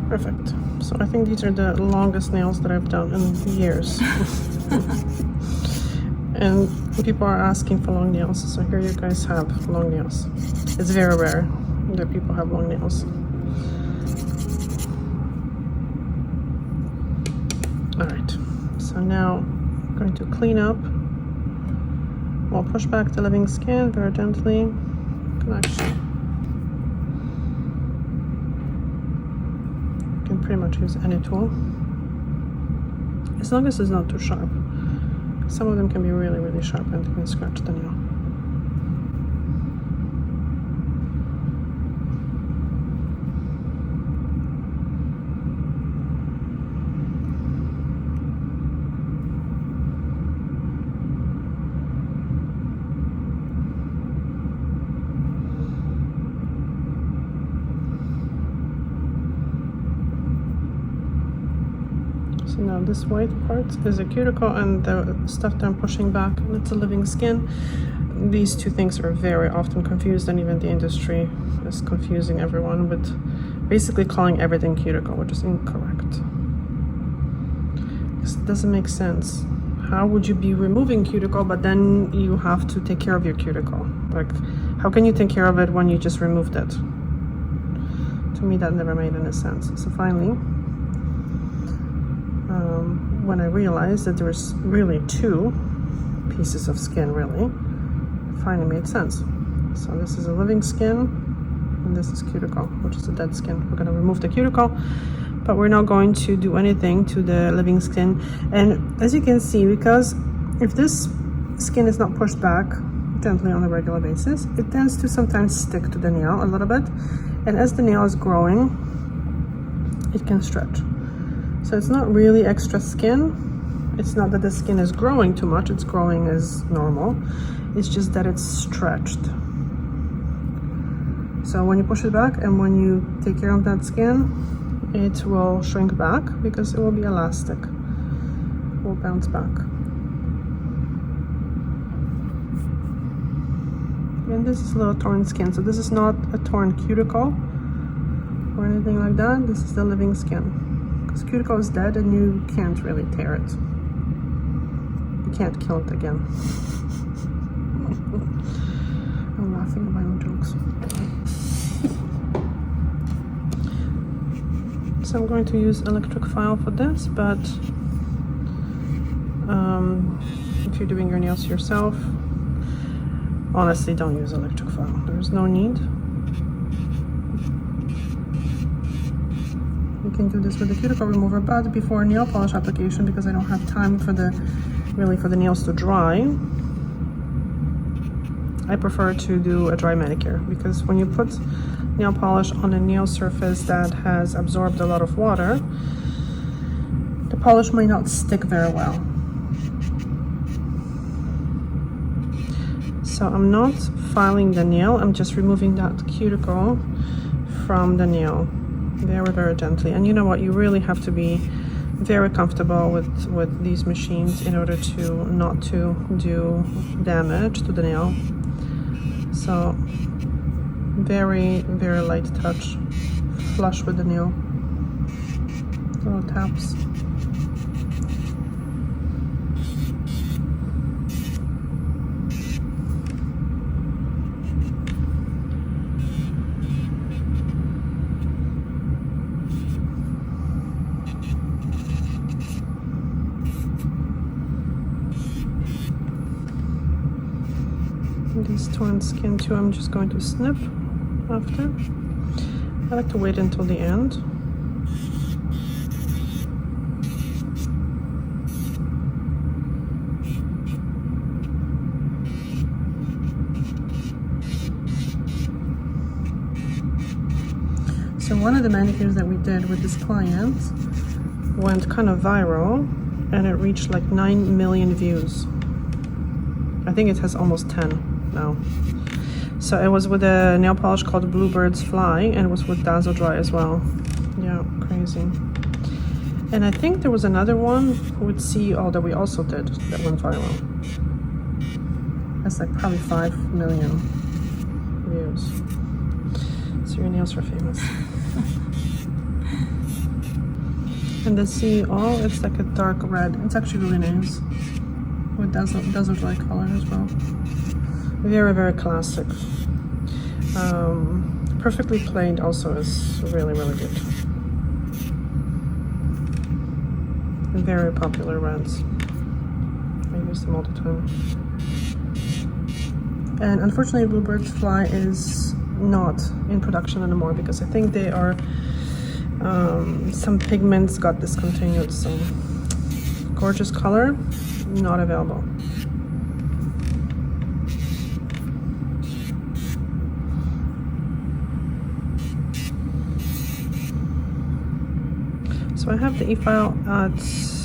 Perfect. So I think these are the longest nails that I've done in years. And people are asking for long nails, so here you guys have long nails. It's very rare that people have long nails. Alright, so now I'm going to clean up. We'll push back the living skin very gently. You can actually pretty much use any tool, as long as it's not too sharp. Some of them can be really, really sharp and can scratch the nail. Now this white part is a cuticle, and the stuff that I'm pushing back, it's a living skin. These two things are very often confused, and even the industry is confusing everyone with basically calling everything cuticle, which is incorrect. It doesn't make sense. How would you be removing cuticle, but then you have to take care of your cuticle? Like, how can you take care of it when you just removed it? To me, that never made any sense. So finally, when I realized that there was really two pieces of skin, really, it finally made sense. So this is a living skin, and this is cuticle, which is a dead skin. We're going to remove the cuticle, but we're not going to do anything to the living skin. And as you can see, because if this skin is not pushed back gently on a regular basis, it tends to sometimes stick to the nail a little bit, and as the nail is growing, it can stretch. So it's not really extra skin. It's not that the skin is growing too much, it's growing as normal. It's just that it's stretched. So when you push it back and when you take care of that skin, it will shrink back because it will be elastic. It will bounce back. And this is a little torn skin. So this is not a torn cuticle or anything like that. This is the living skin. Because cuticle is dead and you can't really tear it. You can't kill it again. I'm laughing at my own jokes. So I'm going to use electric file for this, but if you're doing your nails yourself, honestly, don't use electric file. There's no need. You can do this with the cuticle remover, but before nail polish application, because I don't have time for the nails to dry, I prefer to do a dry manicure, because when you put nail polish on a nail surface that has absorbed a lot of water, the polish may not stick very well. So I'm not filing the nail, I'm just removing that cuticle from the nail very, very gently. And you know what, you really have to be very comfortable with these machines in order to not to do damage to the nail. So very, very light touch, flush with the nail, little taps. This torn skin too, I'm just going to snip after. I like to wait until the end. So one of the manicures that we did with this client went kind of viral, and it reached like 9 million views. I think it has almost 10 now. So it was with a nail polish called Bluebird's Fly, and it was with Dazzle Dry as well. Yeah, crazy. And I think there was another one with CEO that we also did that went viral. That's like probably 5 million views. So your nails are famous. And the sea, oh, it's like a dark red. It's actually really nice. With Dazzle Dry color as well. Very, very classic. Perfectly Plain also is really, really good. Very popular reds. I use them all the time. And unfortunately, Bluebird's fly is not in production anymore because I think they are, some pigments got discontinued, so gorgeous color, not available. So I have the e-file at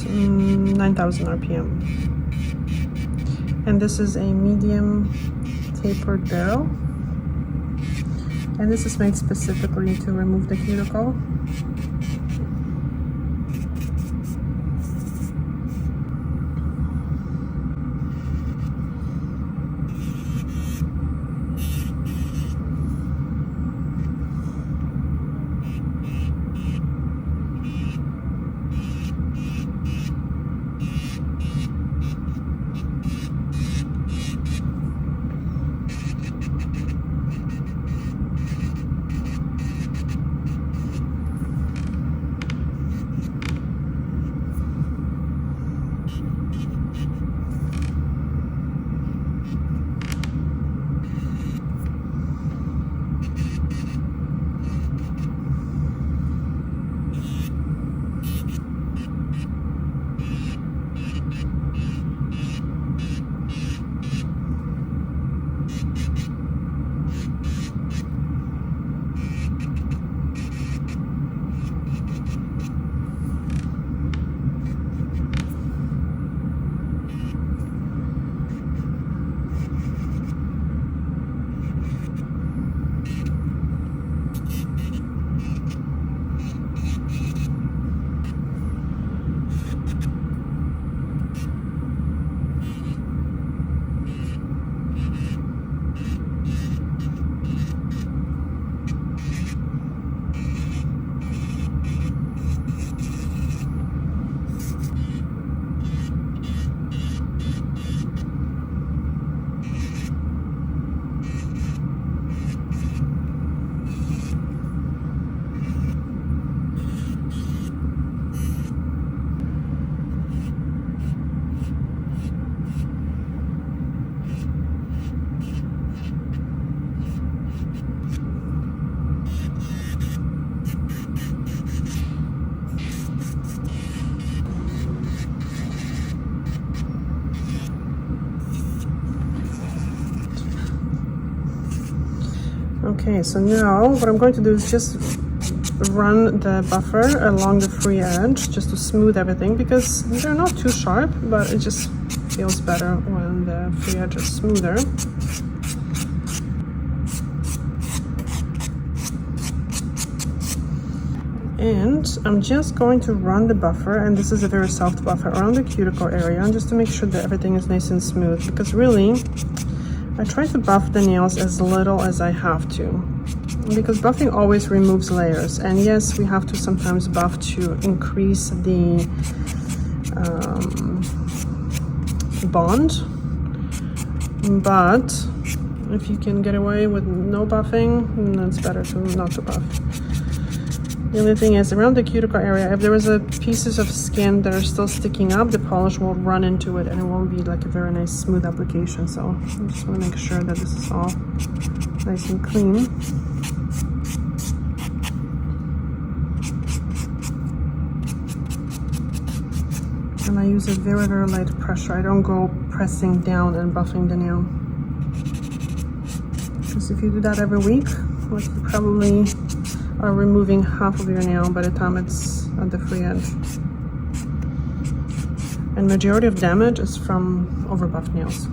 9,000 RPM. And this is a medium tapered barrel. And this is made specifically to remove the cuticle. Okay, so now what I'm going to do is just run the buffer along the free edge just to smooth everything, because they're not too sharp, but it just feels better when the free edge is smoother. And I'm just going to run the buffer, and this is a very soft buffer, around the cuticle area, just to make sure that everything is nice and smooth, because really I try to buff the nails as little as I have to, because buffing always removes layers. And yes, we have to sometimes buff to increase the bond, but if you can get away with no buffing, then it's better to not to buff. The only thing is, around the cuticle area, if there is pieces of skin that are still sticking up, the polish will run into it and it won't be like a very nice smooth application. So I just want to make sure that this is all nice and clean. And I use a very, very light pressure. I don't go pressing down and buffing the nail. Because if you do that every week, like, you probably are removing half of your nail by the time it's at the free edge. And majority of damage is from overbuffed nails.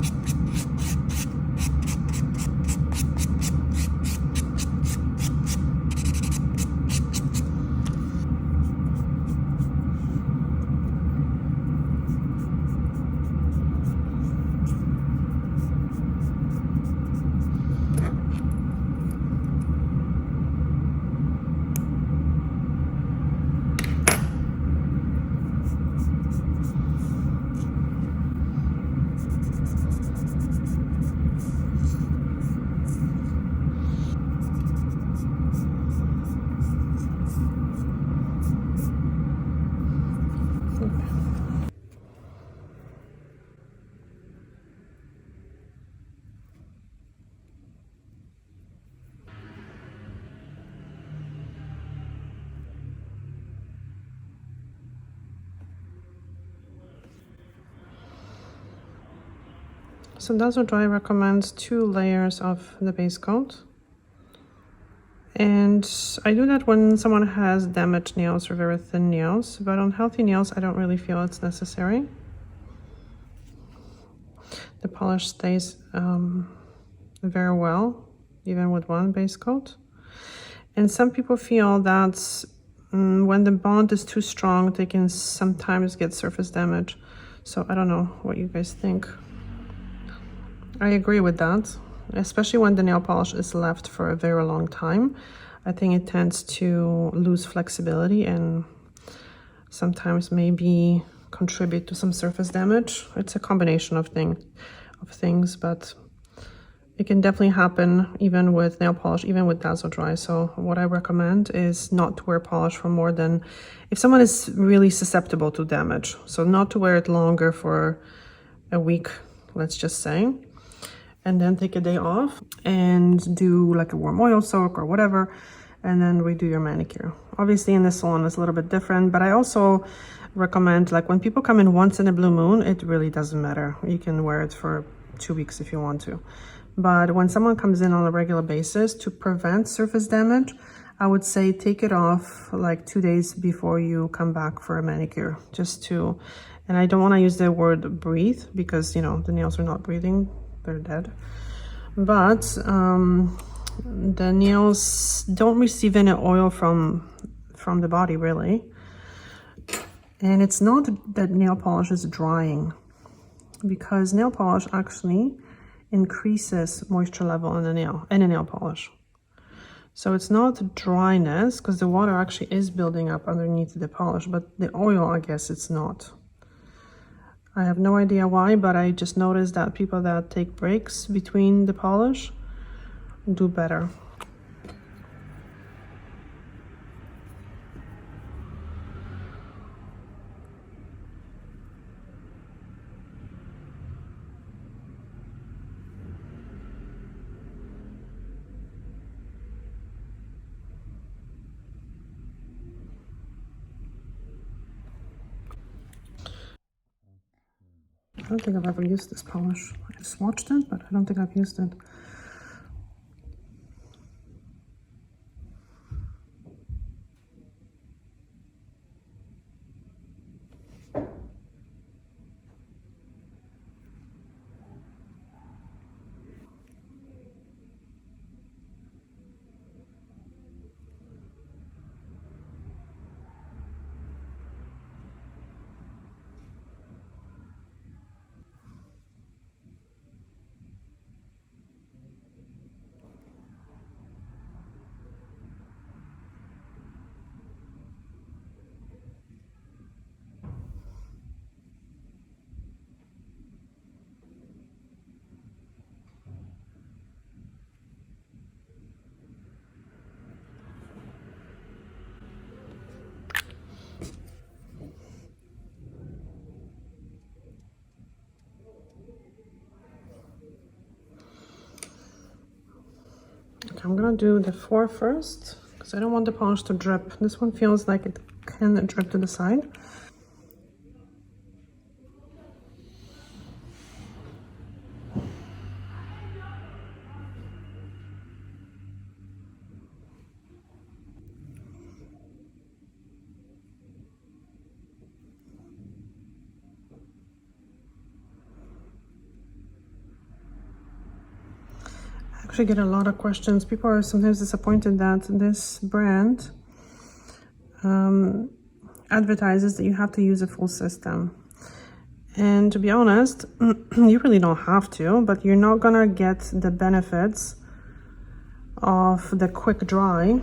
So Dazzle Dry recommends 2 layers of the base coat. And I do that when someone has damaged nails or very thin nails, but on healthy nails, I don't really feel it's necessary. The polish stays very well, even with 1 base coat. And some people feel that when the bond is too strong, they can sometimes get surface damage. So I don't know what you guys think. I agree with that, especially when the nail polish is left for a very long time. I think it tends to lose flexibility and sometimes maybe contribute to some surface damage. It's a combination of things, but it can definitely happen even with nail polish, even with Dazzle Dry. So what I recommend is not to wear polish for more than, if someone is really susceptible to damage, so not to wear it longer for a week, let's just say, and then take a day off and do like a warm oil soak or whatever, and then redo your manicure. Obviously in the salon it's a little bit different, but I also recommend, like when people come in once in a blue moon, it really doesn't matter. You can wear it for 2 weeks if you want to. But when someone comes in on a regular basis, to prevent surface damage, I would say take it off like 2 days before you come back for a manicure, just to, and I don't want to use the word breathe because, you know, the nails are not breathing, they're dead. But the nails don't receive any oil from the body really. And it's not that nail polish is drying, because nail polish actually increases moisture level in a nail polish. So it's not dryness, because the water actually is building up underneath the polish, but the oil, I guess it's not. I have no idea why, but I just noticed that people that take breaks between the polish do better. I don't think I've ever used this polish. I swatched it, but I don't think I've used it. Okay, I'm gonna do the 4 first, because I don't want the polish to drip. This one feels like it can drip to the side. I actually get a lot of questions. People are sometimes disappointed that this brand advertises that you have to use a full system. And to be honest, you really don't have to, but you're not gonna get the benefits of the quick dry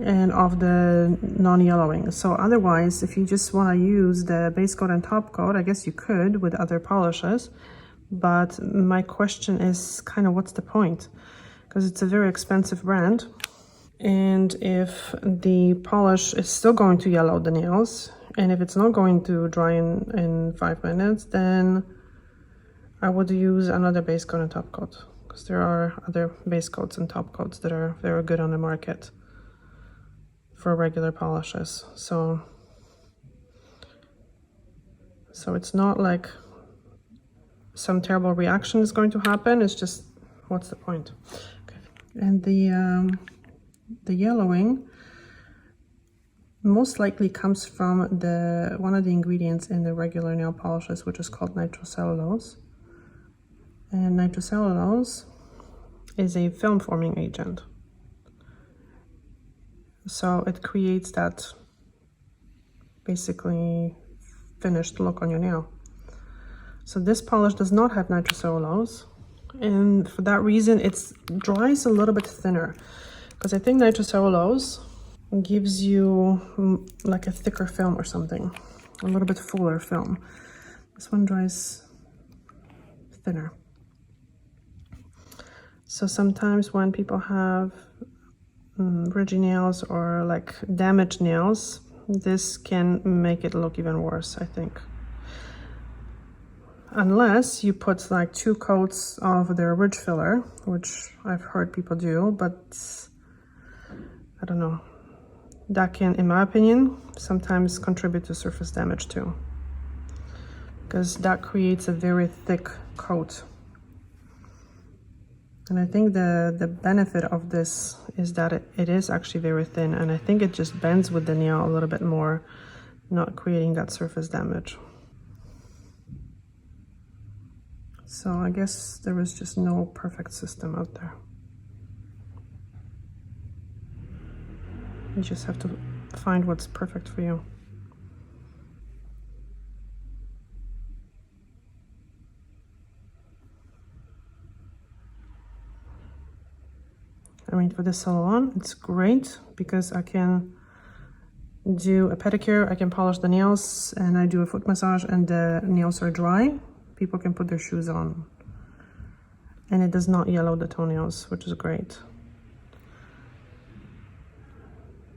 and of the non-yellowing. So otherwise, if you just want to use the base coat and top coat, I guess you could with other polishes. But my question is kind of, what's the point? Because it's a very expensive brand, and if the polish is still going to yellow the nails, and if it's not going to dry in 5 minutes, then I would use another base coat and top coat, because there are other base coats and top coats that are very good on the market for regular polishes. So it's not like some terrible reaction is going to happen. It's just, what's the point? Okay. And the yellowing most likely comes from one of the ingredients in the regular nail polishes, which is called nitrocellulose. And nitrocellulose is a film forming agent. So it creates that basically finished look on your nail. So this polish does not have nitrocellulose, and for that reason it dries a little bit thinner, because I think nitrocellulose gives you like a thicker film or something, a little bit fuller film. This one dries thinner. So sometimes when people have ridgy nails or like damaged nails, this can make it look even worse, I think. Unless you put like 2 coats of their ridge filler, which I've heard people do, but I don't know. That can, in my opinion, sometimes contribute to surface damage too, because that creates a very thick coat. And I think the benefit of this is that it is actually very thin, and I think it just bends with the nail a little bit more, not creating that surface damage. So I guess there was just no perfect system out there. You just have to find what's perfect for you. I mean, for the salon, it's great because I can do a pedicure, I can polish the nails, and I do a foot massage and the nails are dry. People can put their shoes on. And it does not yellow the toenails, which is great.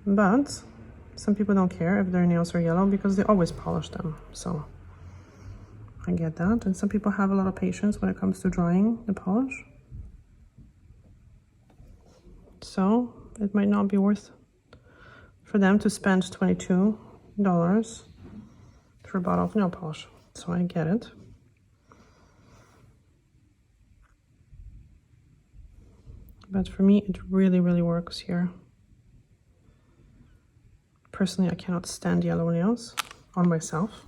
But some people don't care if their nails are yellow because they always polish them. So I get that. And some people have a lot of patience when it comes to drying the polish. So it might not be worth for them to spend $22 for a bottle of nail polish. So I get it. But for me, it really, really works here. Personally, I cannot stand yellow nails on myself.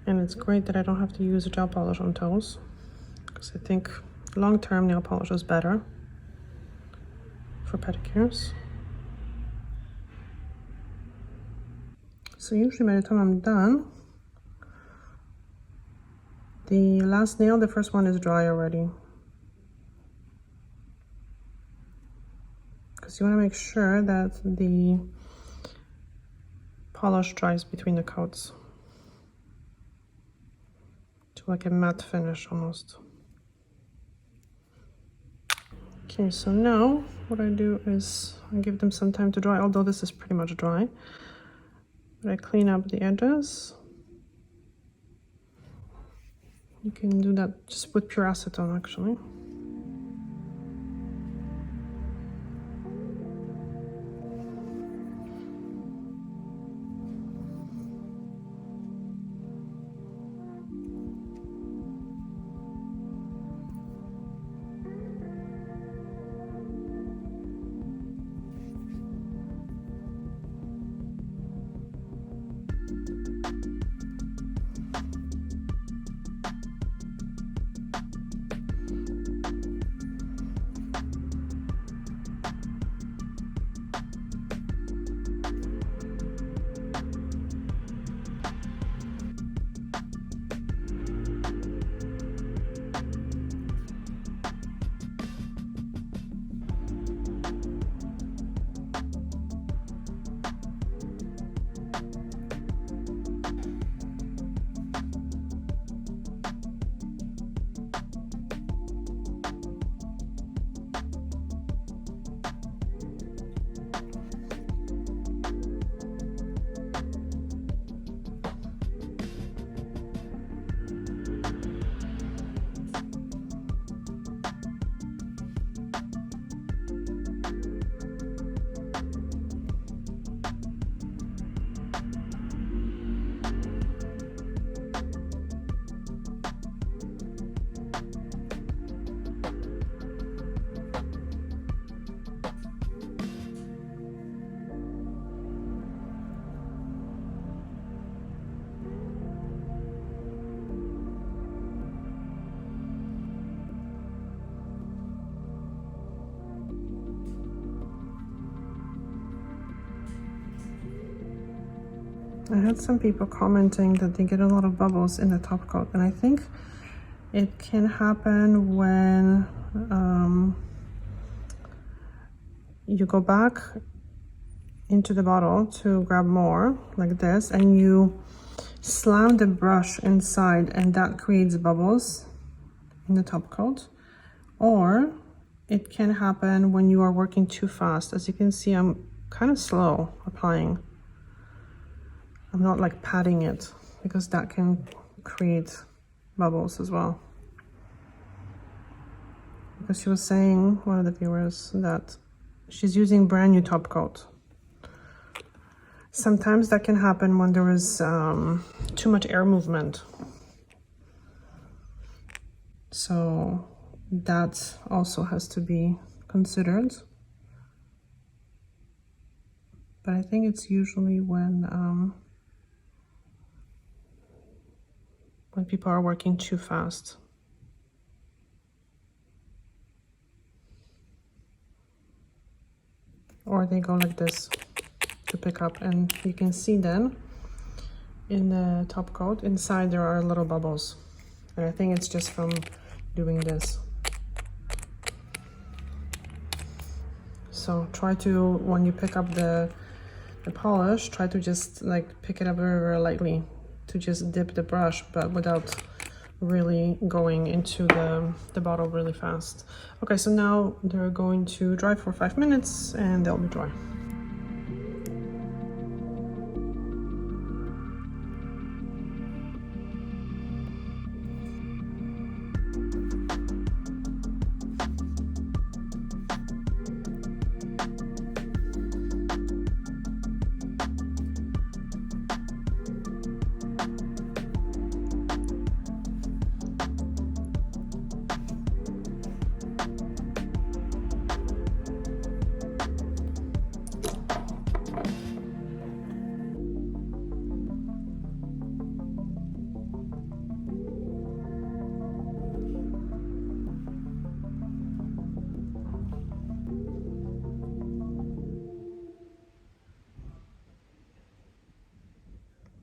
And it's great that I don't have to use a gel polish on toes, because I think long-term nail polish is better for pedicures. So usually by the time I'm done, the last nail, the first one, is dry already. Because you want to make sure that the polish dries between the coats to like a matte finish almost. Okay, so now what I do is I give them some time to dry, although this is pretty much dry. But I clean up the edges. You can do that just with pure acetone, actually. I had some people commenting that they get a lot of bubbles in the top coat, and I think it can happen when you go back into the bottle to grab more like this, and you slam the brush inside, and that creates bubbles in the top coat. Or it can happen when you are working too fast. As you can see, I'm kind of slow applying. I'm not like patting it, because that can create bubbles as well. Because she was saying, one of the viewers, that she's using brand new top coat. Sometimes that can happen when there is too much air movement. So that also has to be considered. But I think it's usually when people are working too fast. Or they go like this to pick up, and you can see then in the top coat inside there are little bubbles, and I think it's just from doing this. So try to, when you pick up the polish, try to just like pick it up very, very lightly, to just dip the brush, but without really going into the bottle really fast. Okay, so now they're going to dry for 5 minutes and they'll be dry.